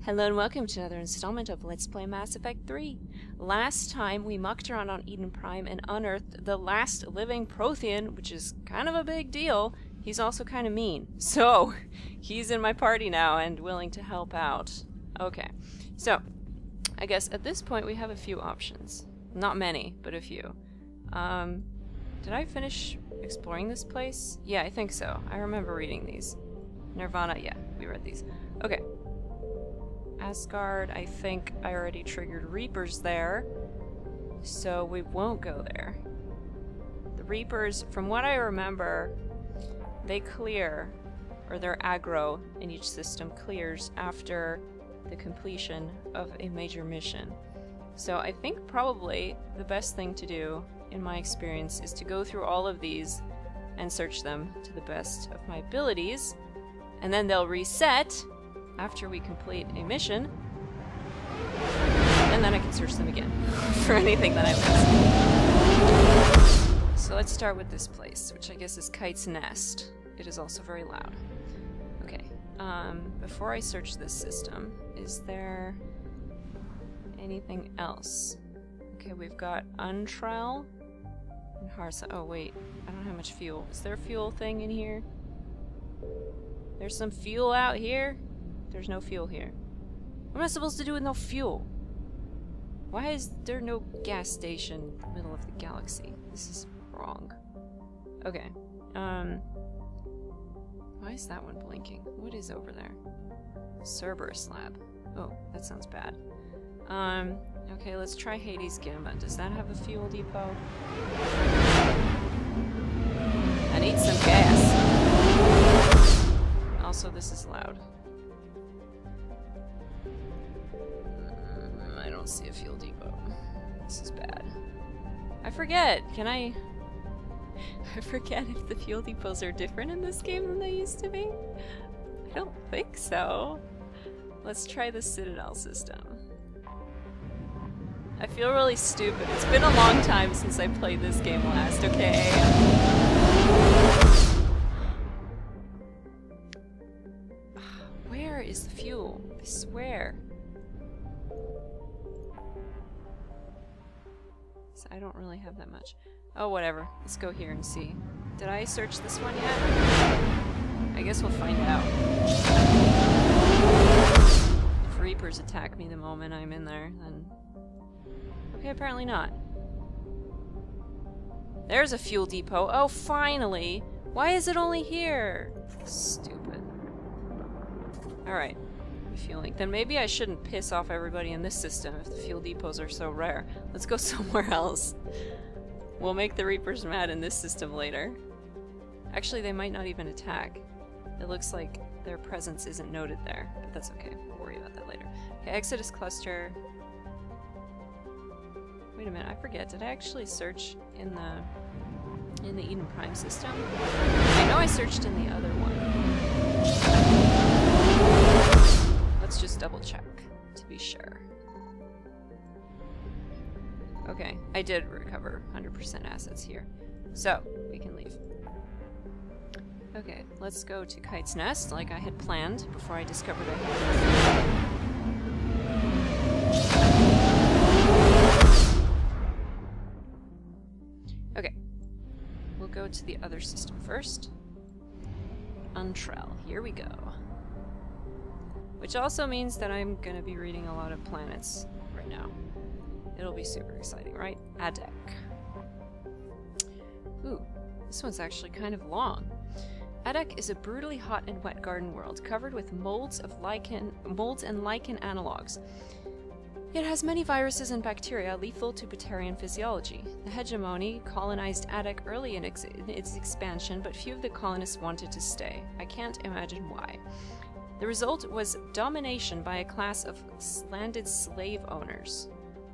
Hello and welcome to another installment of Let's Play Mass Effect 3. Last time we mucked around on Eden Prime and unearthed the last living Prothean, which is kind of a big deal. He's also kind of mean. So, he's in my party now and willing to help out. Okay, so, I guess at this point we have a few options. Not many, but a few. Did I finish exploring this place? Yeah, I think so. I remember reading these. Nirvana, yeah, we read these. Okay. Asgard, I think I already triggered Reapers there, so we won't go there. The Reapers, from what I remember, they clear, or their aggro in each system clears after the completion of a major mission. So I think probably the best thing to do, in my experience, is to go through all of these and search them to the best of my abilities, and then they'll reset after we complete a mission, and then I can search them again for anything that I missed. So let's start with this place, which I guess is Kite's Nest. It is also very loud. Okay, before I search this system, is there anything else? Okay, we've got Untrell and Harsa. Oh wait, I don't have much fuel. Is there a fuel thing in here? There's some fuel out here? There's no fuel here. What am I supposed to do with no fuel? Why is there no gas station in the middle of the galaxy? This is wrong. Okay. Why is that one blinking? What is over there? Cerberus lab. Oh, that sounds bad. Okay, let's try Hades Gamba. Does that have a fuel depot? I need some gas. Also, this is loud. I don't see a fuel depot. This is bad. I forget. I forget if the fuel depots are different in this game than they used to be. I don't think so. Let's try the Citadel system. I feel really stupid. It's been a long time since I played this game last, okay? Where is the fuel? I swear. I don't really have that much. Oh, whatever. Let's go here and see. Did I search this one yet? I guess we'll find out. If Reapers attack me the moment I'm in there, then... Okay, apparently not. There's a fuel depot. Oh, finally! Why is it only here? Stupid. Alright. Fueling. Then maybe I shouldn't piss off everybody in this system if the fuel depots are so rare. Let's go somewhere else. We'll make the Reapers mad in this system later. Actually, they might not even attack. It looks like their presence isn't noted there, but that's okay. We'll worry about that later. Okay, Exodus Cluster. Wait a minute, I forget. Did I actually search in the Eden Prime system? I know I searched in the other one. Let's just double check to be sure. Okay, I did recover 100% assets here. So, we can leave. Okay, let's go to Kite's Nest like I had planned before I discovered I had it. Okay, we'll go to the other system first. Untrell, here we go. Which also means that I'm gonna be reading a lot of planets right now. It'll be super exciting, right? Adek. Ooh, this one's actually kind of long. Adek is a brutally hot and wet garden world covered with molds and lichen analogues. It has many viruses and bacteria lethal to Batarian physiology. The hegemony colonized Adek early in its expansion, but few of the colonists wanted to stay. I can't imagine why. The result was domination by a class of landed slave owners.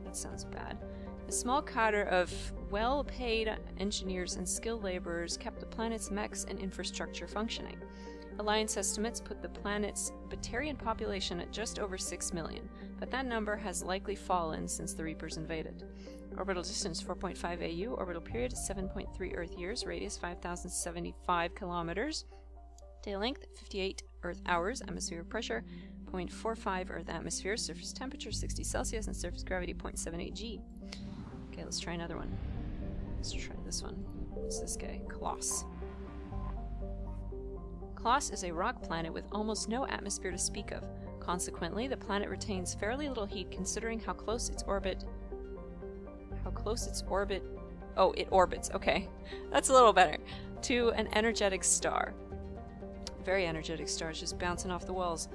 That sounds bad. A small cadre of well-paid engineers and skilled laborers kept the planet's mechs and infrastructure functioning. Alliance estimates put the planet's Batarian population at just over 6 million, but that number has likely fallen since the Reapers invaded. Orbital distance 4.5 AU, orbital period 7.3 Earth years, radius 5,075 kilometers. Day length 58 Earth hours, atmospheric pressure 68.45 Earth atmosphere, surface temperature 60 Celsius, and surface gravity 0.78 G. Okay, let's try another one. Let's try this one. What's this guy? Kloss. Kloss is a rock planet with almost no atmosphere to speak of. Consequently, the planet retains fairly little heat considering how close its orbit... Oh, it orbits, okay. That's a little better. To an energetic star. Very energetic stars just bouncing off the walls.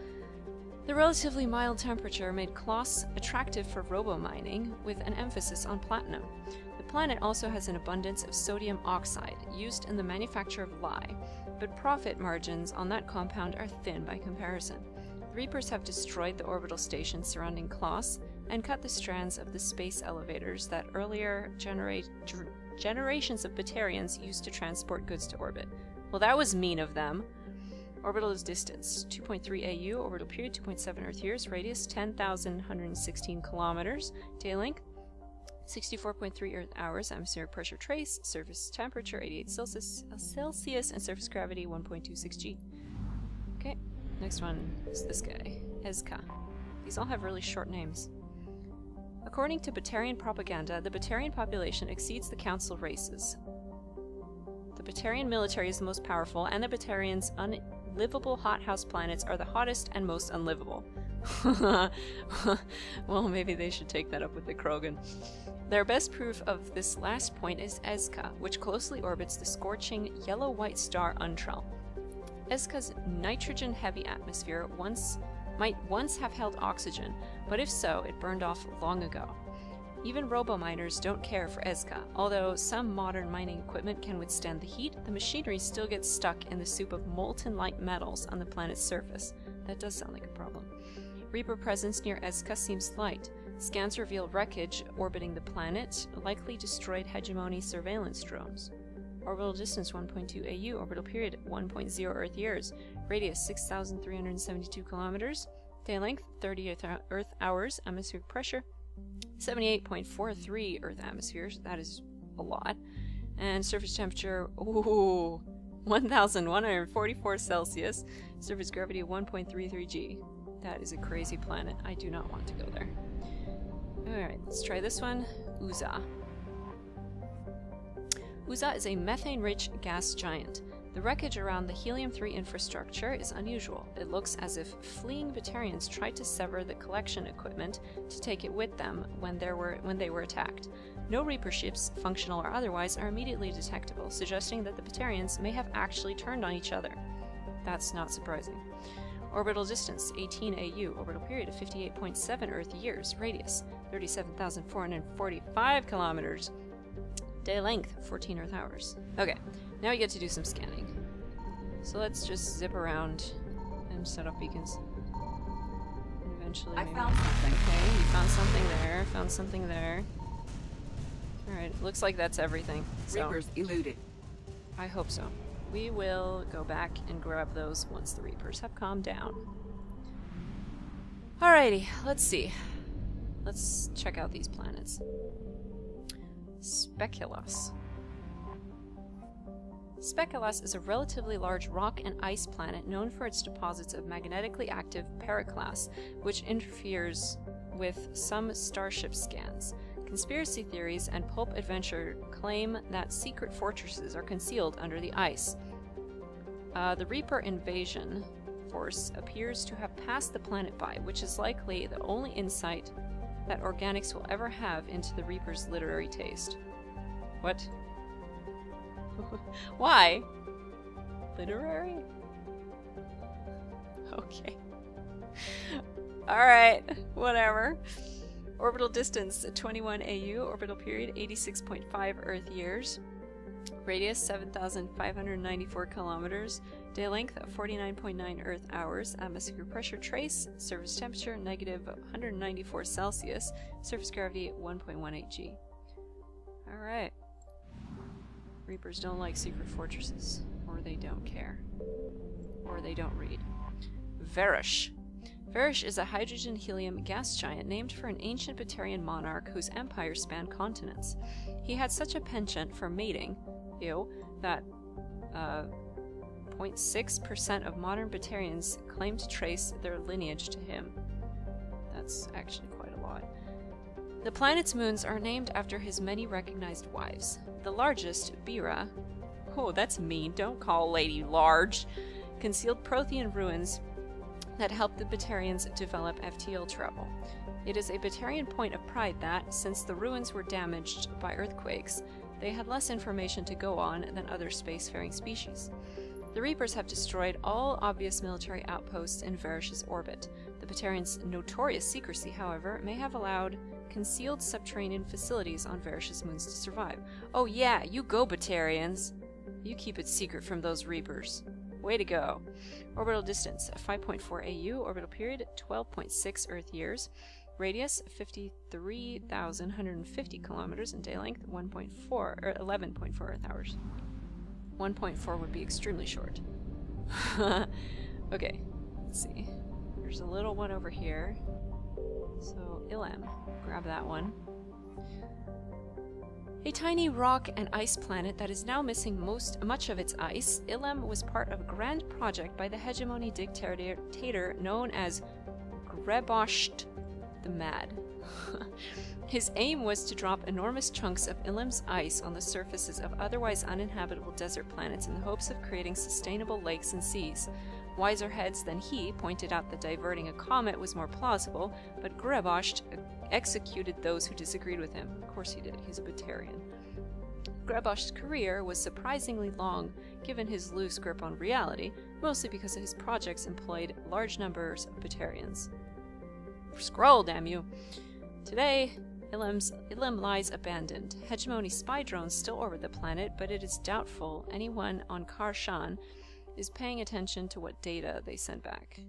The relatively mild temperature made Kloss attractive for robo-mining, with an emphasis on platinum. The planet also has an abundance of sodium oxide, used in the manufacture of lye, but profit margins on that compound are thin by comparison. Reapers have destroyed the orbital stations surrounding Kloss, and cut the strands of the space elevators that earlier generations of Batarians used to transport goods to orbit. Well, that was mean of them. Orbital distance, 2.3 AU, orbital period, 2.7 Earth years, radius, 10,116 kilometers, day length, 64.3 Earth hours, atmospheric pressure trace, surface temperature, 88 Celsius, and surface gravity, 1.26 G. Okay, next one is this guy, Ezka. These all have really short names. According to Batarian propaganda, the Batarian population exceeds the Council races. The Batarian military is the most powerful, and the Batarians' unlivable hothouse planets are the hottest and most unlivable. Well, maybe they should take that up with the Krogan. Their best proof of this last point is Ezka, which closely orbits the scorching yellow-white star Untrell. Ezka's nitrogen-heavy atmosphere might once have held oxygen, but if so, it burned off long ago. Even robo-miners don't care for Ezka. Although some modern mining equipment can withstand the heat, the machinery still gets stuck in the soup of molten light metals on the planet's surface. That does sound like a problem. Reaper presence near Ezka seems slight. Scans reveal wreckage orbiting the planet, likely destroyed hegemony surveillance drones. Orbital distance 1.2 AU, orbital period 1.0 Earth years, radius 6,372 kilometers, day length 30 Earth hours, atmospheric pressure 78.43 Earth atmospheres, that is a lot, and surface temperature, 1,144 Celsius, surface gravity 1.33 G. That is a crazy planet. I do not want to go there. Alright, let's try this one. Uza. Uza is a methane-rich gas giant. The wreckage around the helium-3 infrastructure is unusual. It looks as if fleeing Batarians tried to sever the collection equipment to take it with them when they were attacked. No Reaper ships, functional or otherwise, are immediately detectable, suggesting that the Batarians may have actually turned on each other. That's not surprising. Orbital distance, 18 AU, orbital period of 58.7 Earth years, radius, 37,445 kilometers, day length, 14 Earth hours. Okay, now we get to do some scanning. So let's just zip around and set up beacons. And eventually I found something. Okay, you found something there, found something there. Alright, looks like that's everything. So Reapers eluded. I hope so. We will go back and grab those once the Reapers have calmed down. Alrighty, let's see. Let's check out these planets. Speculos. Speculos is a relatively large rock and ice planet known for its deposits of magnetically active periclase, which interferes with some starship scans. Conspiracy theories and pulp adventure claim that secret fortresses are concealed under the ice. The Reaper invasion force appears to have passed the planet by, which is likely the only insight that organics will ever have into the Reaper's literary taste. What? Why? Literary? Okay. Alright, whatever. Orbital distance, 21 AU, orbital period, 86.5 Earth years, radius, 7,594 kilometers, day length, 49.9 Earth hours, atmospheric pressure trace, surface temperature, negative 194 Celsius, surface gravity, 1.18 G. Alright. Reapers don't like secret fortresses, or they don't care, or they don't read. Varish. Varish is a hydrogen-helium gas giant named for an ancient Batarian monarch whose empire spanned continents. He had such a penchant for mating, that 0.6% of modern Batarians claim to trace their lineage to him. That's actually quite a lot. The planet's moons are named after his many recognized wives. The largest, Bira, oh, that's mean, don't call a lady large, concealed Prothean ruins that helped the Batarians develop FTL travel. It is a Batarian point of pride that, since the ruins were damaged by earthquakes, they had less information to go on than other spacefaring species. The Reapers have destroyed all obvious military outposts in Varish's orbit. The Batarians' notorious secrecy, however, may have allowed concealed subterranean facilities on Varish's moons to survive. Oh yeah, you go Batarians! You keep it secret from those Reapers. Way to go. Orbital distance, 5.4 AU, orbital period, 12.6 Earth years, radius, 53,150 kilometers, and day length, 11.4 Earth hours. 1.4 would be extremely short. Okay, let's see. There's a little one over here. So, Ilem. Grab that one. A tiny rock and ice planet that is now missing much of its ice, Ilem was part of a grand project by the hegemony dictator known as Grebosht the Mad. His aim was to drop enormous chunks of Ilem's ice on the surfaces of otherwise uninhabitable desert planets in the hopes of creating sustainable lakes and seas. Wiser heads than he pointed out that diverting a comet was more plausible, but Grebosht executed those who disagreed with him. Of course he did, he's a Batarian. Grebosht's career was surprisingly long, given his loose grip on reality, mostly because his projects employed large numbers of Batarians. Scroll, damn you! Today, Ilem lies abandoned. Hegemony spy drones still orbit the planet, but it is doubtful anyone on Karshan is paying attention to what data they send back.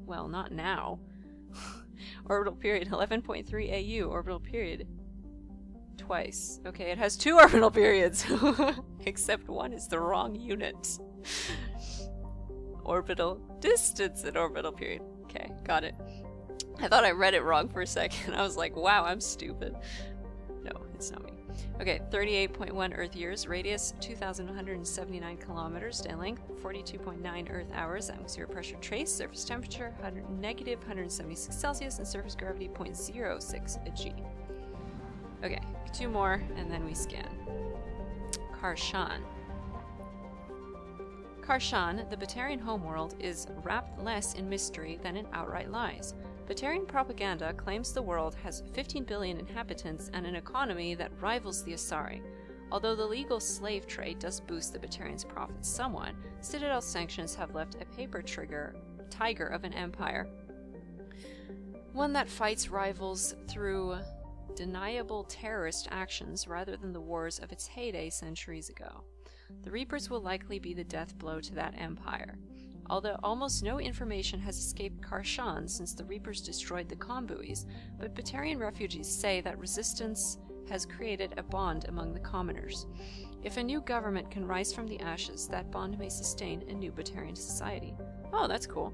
Well, not now. Orbital period 11.3 AU. Orbital period twice. Okay, it has 2 orbital periods, except one is the wrong unit. Orbital distance and orbital period. Okay, got it. I thought I read it wrong for a second. I was like, wow, I'm stupid. No, it's not me. Okay, 38.1 Earth years, radius 2,179 kilometers, day length 42.9 Earth hours, atmosphere pressure trace, surface temperature negative 176 Celsius, and surface gravity 0.06 G. Okay, 2 more, and then we scan. Karshan. Karshan, the Batarian homeworld, is wrapped less in mystery than in outright lies. Batarian propaganda claims the world has 15 billion inhabitants and an economy that rivals the Asari. Although the legal slave trade does boost the Batarians' profits somewhat, Citadel sanctions have left a paper tiger of an empire. One that fights rivals through deniable terrorist actions rather than the wars of its heyday centuries ago. The Reapers will likely be the death blow to that empire. Although almost no information has escaped Karshan since the Reapers destroyed the Combuis, but Batarian refugees say that resistance has created a bond among the commoners. If a new government can rise from the ashes, that bond may sustain a new Batarian society. Oh, that's cool.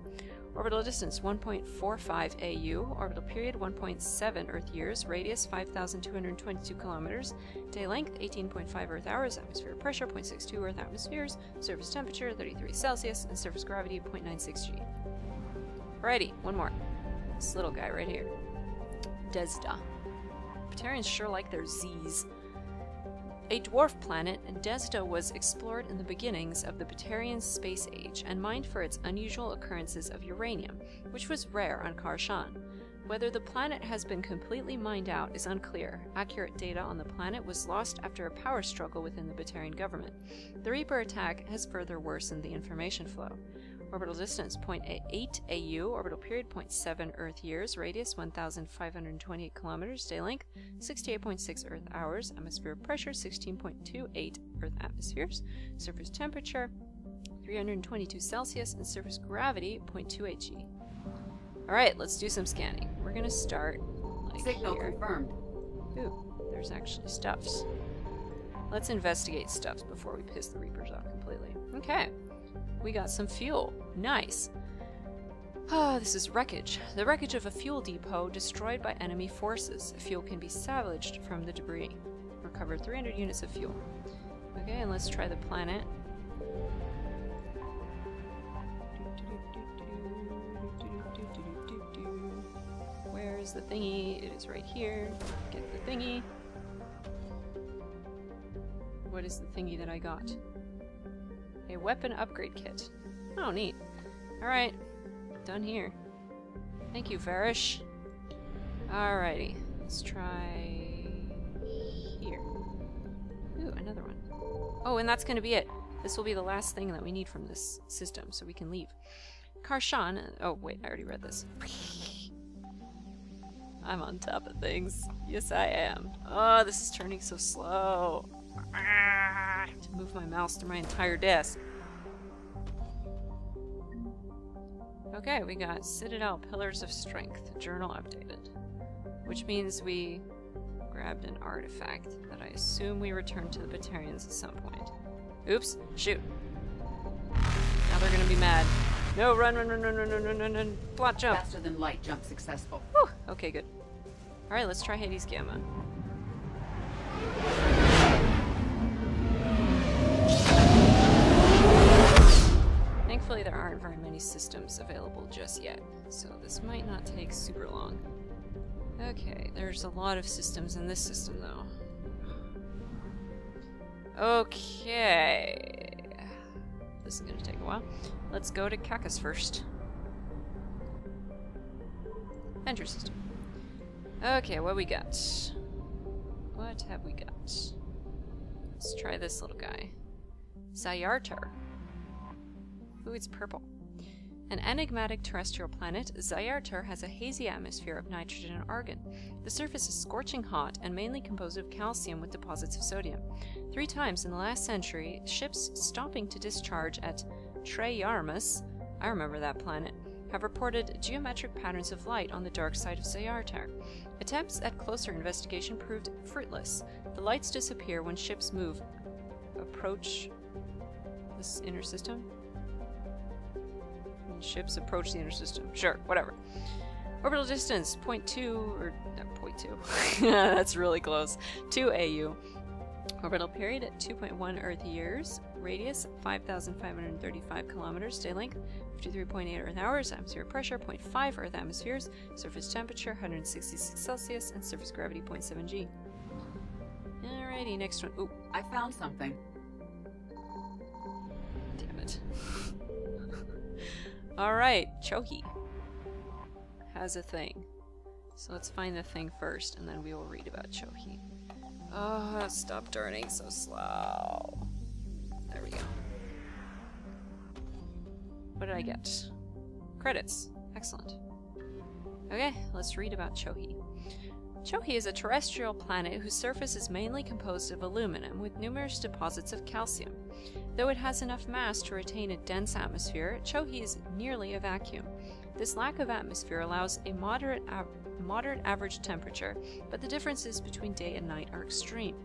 Orbital distance 1.45 AU, orbital period 1.7 Earth years, radius 5,222 kilometers, day length 18.5 Earth hours, atmosphere pressure 0.62 Earth atmospheres, surface temperature 33 Celsius, and surface gravity 0.96 G. Alrighty, one more. This little guy right here. Desda. Batarians sure like their Z's. A dwarf planet, Desda was explored in the beginnings of the Batarian space age and mined for its unusual occurrences of uranium, which was rare on Karshan. Whether the planet has been completely mined out is unclear. Accurate data on the planet was lost after a power struggle within the Batarian government. The Reaper attack has further worsened the information flow. Orbital distance 0.8 AU, orbital period 0.7 Earth years, radius 1,528 kilometers, day length 68.6 Earth hours, atmosphere pressure 16.28 Earth atmospheres, surface temperature 322 Celsius, and surface gravity 0.28 G. Alright, let's do some scanning. We're gonna start like Signal here. confirmed. Ooh, there's actually stuffs. Let's investigate stuffs before we piss the Reapers off completely. Okay. We got some fuel. Nice. Ah, this is wreckage. The wreckage of a fuel depot destroyed by enemy forces. Fuel can be salvaged from the debris. Recover 300 units of fuel. Okay, and let's try the planet. is the thingy? It is right here. Get the thingy. What is the thingy that I got? A weapon upgrade kit. Oh, neat. Alright. Done here. Thank you, Varish. Alrighty. Let's try here. Ooh, another one. Oh, and that's gonna be it. This will be the last thing that we need from this system, so we can leave. Karshan. Oh, wait, I already read this. I'm on top of things. Yes, I am. Oh, this is turning so slow. I have to move my mouse through my entire desk. Okay, we got Citadel Pillars of Strength. Journal updated. Which means we grabbed an artifact that I assume we returned to the Batarians at some point. Oops, shoot. Now they're gonna be mad. No, run, run, run, run, run, run, run, run, run. Plot jump. Faster than light jump successful. Whew, okay, good. Alright, let's try Hades Gamma. Thankfully, there aren't very many systems available just yet, so this might not take super long. Okay, there's a lot of systems in this system, though. Okay. This is gonna take a while. Let's go to Kakas first. Enter system. Okay, what we got? What have we got? Let's try this little guy. Zayartar. Ooh, it's purple. An enigmatic terrestrial planet, Zayartar has a hazy atmosphere of nitrogen and argon. The surface is scorching hot and mainly composed of calcium with deposits of sodium. 3 times in the last century, ships stopping to discharge at Treyarmus, I remember that planet, have reported geometric patterns of light on the dark side of Zayartar. Attempts at closer investigation proved fruitless. The lights disappear when ships approach this inner system. Ships approach the inner system. Sure, whatever. Orbital distance, 0.2, or 0.2. That's really close. 2 AU. Orbital period at 2.1 Earth years. Radius, 5,535 kilometers. Day length, 53.8 Earth hours. Atmosphere pressure, 0.5 Earth atmospheres. Surface temperature, 166 Celsius. And surface gravity, 0.7 G. Alrighty, next one. Ooh, I found something. Damn it. Alright, Chohi has a thing. So let's find the thing first, and then we will read about Chohi. Oh, stop turning so slow. There we go. What did I get? Credits. Excellent. Okay, let's read about Chohi. Chohi is a terrestrial planet whose surface is mainly composed of aluminum with numerous deposits of calcium. Though it has enough mass to retain a dense atmosphere, Chohi is nearly a vacuum. This lack of atmosphere allows a moderate average temperature, but the differences between day and night are extreme.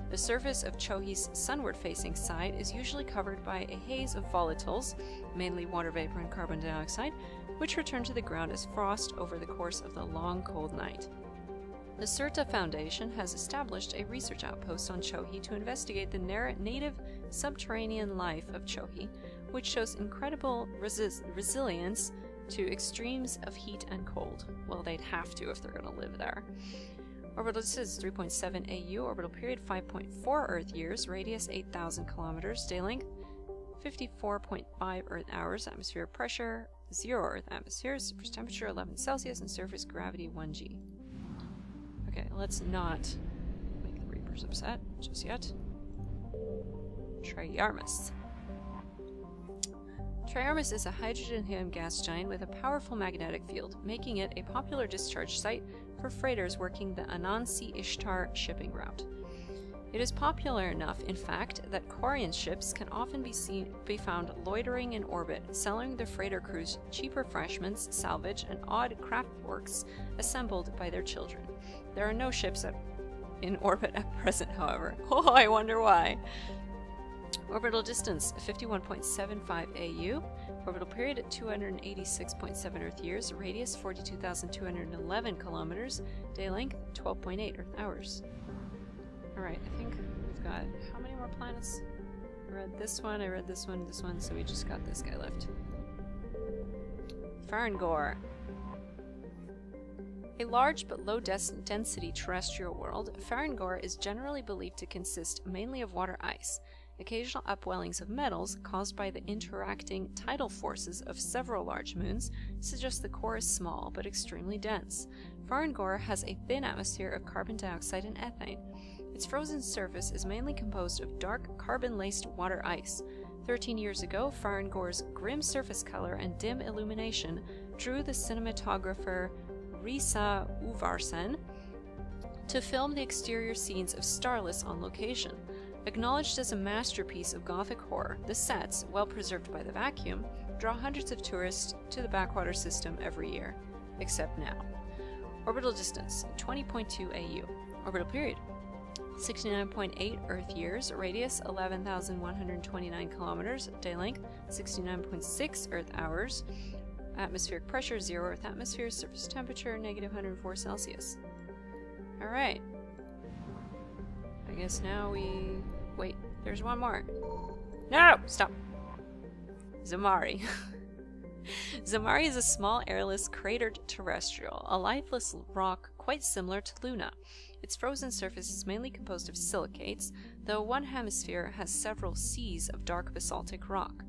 The surface of Chohi's sunward-facing side is usually covered by a haze of volatiles, mainly water vapor and carbon dioxide, which return to the ground as frost over the course of the long, cold night. The Sirta Foundation has established a research outpost on Chohi to investigate the native subterranean life of Chohi, which shows incredible resilience to extremes of heat and cold. Well, they'd have to if they're going to live there. Orbital distance 3.7 AU, orbital period 5.4 Earth years, radius 8,000 kilometers, day length 54.5 Earth hours, atmosphere pressure 0 Earth atmospheres, surface temperature 11 Celsius, and surface gravity 1 G. Okay, let's not make the Reapers upset just yet. Treyarmus. Treyarmus is a hydrogen-helium gas giant with a powerful magnetic field, making it a popular discharge site for freighters working the Anansi-Ishtar shipping route. It is popular enough, in fact, that Quarian ships can often be found loitering in orbit, selling their freighter crews cheap refreshments, salvage, and odd craftworks assembled by their children. There are no ships in orbit at present, however. Oh, I wonder why. Orbital distance 51.75 AU, orbital period at 286.7 Earth years, radius 42,211 kilometers, day length 12.8 Earth hours. Alright, I think we've got how many more planets? I read this one, this one, so we just got this guy left. Ferrand Gore. A large but low-density terrestrial world, Ferrand Gore is generally believed to consist mainly of water ice. Occasional upwellings of metals caused by the interacting tidal forces of several large moons suggest the core is small but extremely dense. Ferrand Gore has a thin atmosphere of carbon dioxide and ethane. Its frozen surface is mainly composed of dark carbon-laced water ice. 13 years ago, Ferrand Gore's grim surface color and dim illumination drew the cinematographer Risa Uvarsen to film the exterior scenes of Starless on location. Acknowledged as a masterpiece of Gothic horror, the sets, well preserved by the vacuum, draw hundreds of tourists to the backwater system every year. Except now. Orbital distance, 20.2 AU. Orbital period, 69.8 Earth years. Radius, 11,129 kilometers. Day length, 69.6 Earth hours. Atmospheric pressure, 0 Earth atmosphere. Surface temperature, -104 Celsius. Alright. I guess now we... Wait, there's one more. No! Stop! Sumari. Sumari is a small, airless, cratered terrestrial, a lifeless rock quite similar to Luna. Its frozen surface is mainly composed of silicates, though one hemisphere has several seas of dark basaltic rock.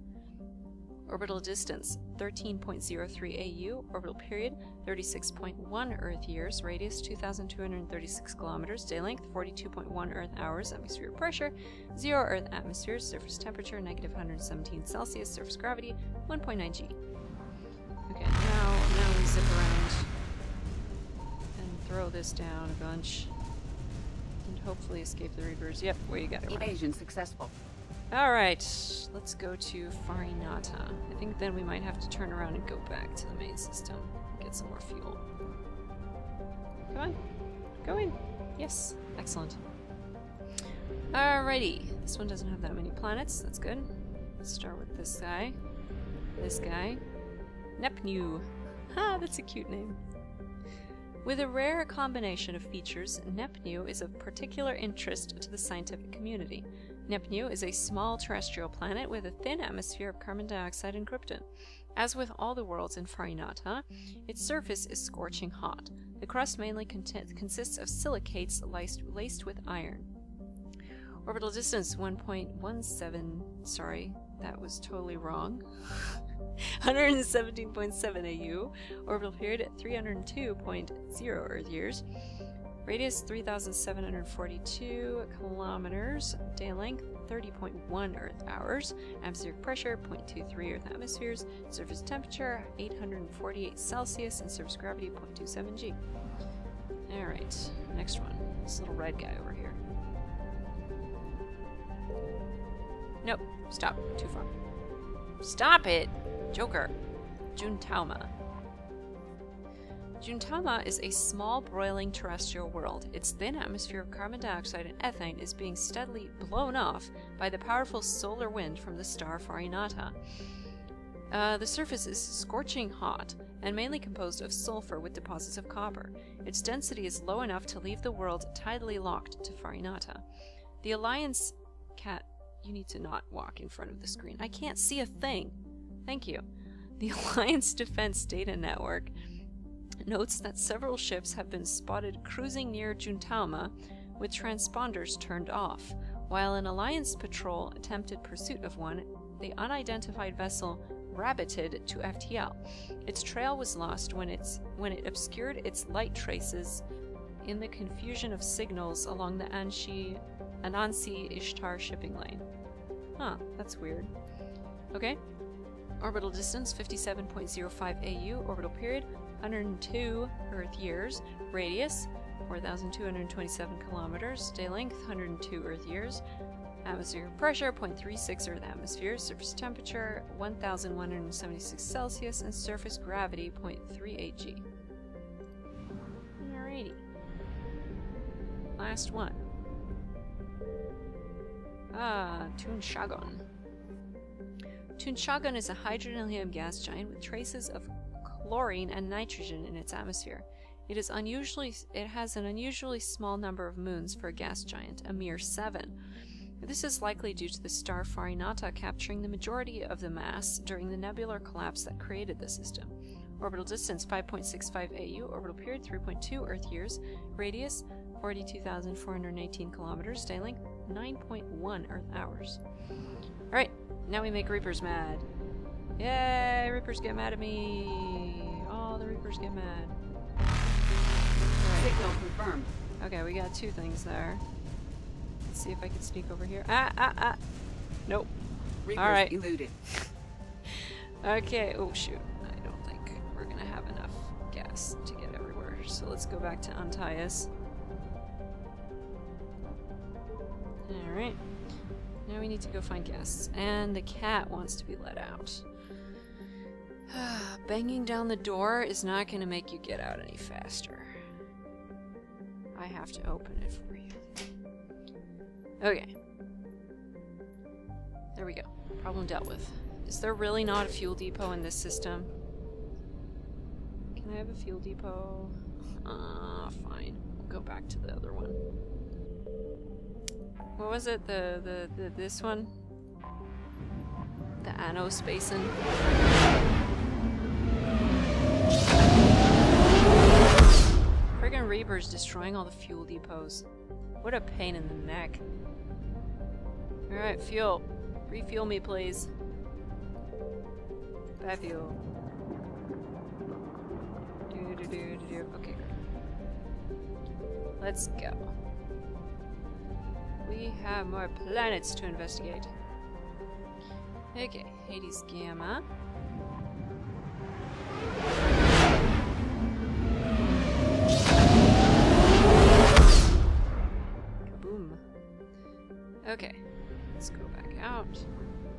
Orbital distance, 13.03 AU. Orbital period, 36.1 Earth years. Radius, 2,236 kilometers. Day length, 42.1 Earth hours. Atmospheric pressure, 0 Earth atmosphere. Surface temperature, -117 Celsius. Surface gravity, 1.9 G. Okay, now we zip around and throw this down a bunch. And hopefully escape the Reapers. Yep, where you got it. Evasion successful. Alright, let's go to Farinata. I think then we might have to turn around and go back to the main system. Get some more fuel. Come on. Go in. Yes. Excellent. Alrighty. This one doesn't have that many planets. That's good. Let's start with this guy. This guy. Nepnew. Ha! That's a cute name. With a rare combination of features, Nepnew is of particular interest to the scientific community. Nepnew is a small terrestrial planet with a thin atmosphere of carbon dioxide and krypton. As with all the worlds in Farinata, its surface is scorching hot. The crust mainly consists of silicates laced with iron. Orbital distance 1.17, sorry, that was totally wrong. 117.7 AU. Orbital period at 302.0 Earth years. Radius 3,742 kilometers. Day length 30.1 Earth hours. Atmospheric pressure 0.23 Earth atmospheres. Surface temperature 848 Celsius and surface gravity 0.27 G. Alright, next one. This little red guy over here. Nope, stop. Too far. Stop it! Joker. Gintama. Gintama is a small, broiling terrestrial world. Its thin atmosphere of carbon dioxide and ethane is being steadily blown off by the powerful solar wind from the star Farinata. The surface is scorching hot and mainly composed of sulfur with deposits of copper. Its density is low enough to leave the world tidally locked to Farinata. The Alliance... Cat, you need to not walk in front of the screen. I can't see a thing. Thank you. The Alliance Defense Data Network notes that several ships have been spotted cruising near Gintama with transponders turned off. While an Alliance patrol attempted pursuit of one, the unidentified vessel rabbited to FTL. Its trail was lost when it obscured its light traces in the confusion of signals along the Anansi-Ishtar shipping lane. Huh, that's weird. Okay. Orbital distance 57.05 AU. Orbital period 102 Earth years. Radius 4,227 kilometers. Day length 102 Earth years. Atmospheric pressure 0.36 Earth atmospheres. Surface temperature 1,176 Celsius and surface gravity 0.38 G. Alrighty. Last one. Tunshagon. Tunshagon is a hydrogen and helium gas giant with traces of chlorine and nitrogen in its atmosphere. It has an unusually small number of moons for a gas giant, a mere 7. This is likely due to the star Farinata capturing the majority of the mass during the nebular collapse that created the system. Orbital distance 5.65 AU. Orbital period 3.2 Earth years. Radius 42,418 kilometers. Day length 9.1 Earth hours. Alright, now we make Reapers mad. Yay! Reapers get mad at me! All the Reapers get mad. Right. Signal confirmed. Okay, we got 2 things there. Let's see if I can sneak over here. Nope. Reapers Alright. eluded. Okay, oh shoot. I don't think we're gonna have enough gas to get everywhere. So let's go back to Untitled. Alright. Now we need to go find guests. And the cat wants to be let out. Banging down the door is not going to make you get out any faster. I have to open it for you. Okay. There we go. Problem dealt with. Is there really not a fuel depot in this system? Can I have a fuel depot? Fine. We'll go back to the other one. What was it? This one? The Anospacein? Friggin' Reapers destroying all the fuel depots. What a pain in the neck. Alright, fuel. Refuel me, please. Bad fuel. Okay, great. Let's go. We have more planets to investigate. Okay, Hades Gamma. Kaboom. Okay, let's go back out.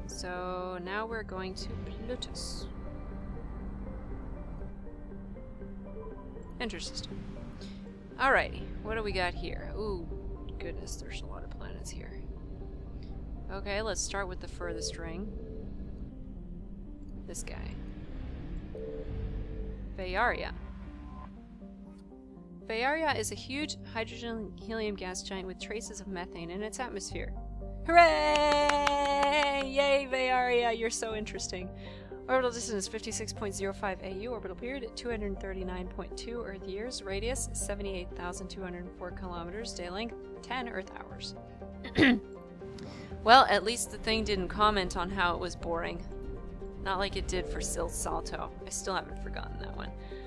So now we're going to Plutus. Enter system. Alrighty, what do we got here? Ooh, goodness, there's a lot of planets here. Okay, let's start with the furthest ring. This guy. Vayaria. Vayaria is a huge hydrogen-helium gas giant with traces of methane in its atmosphere. Hooray! Yay, Vayaria, you're so interesting. Orbital distance 56.05 AU, orbital period 239.2 Earth years, radius 78,204 kilometers, day length 10 Earth hours. Well, at least the thing didn't comment on how it was boring. Not like it did for Sil Salto. I still haven't forgotten that one.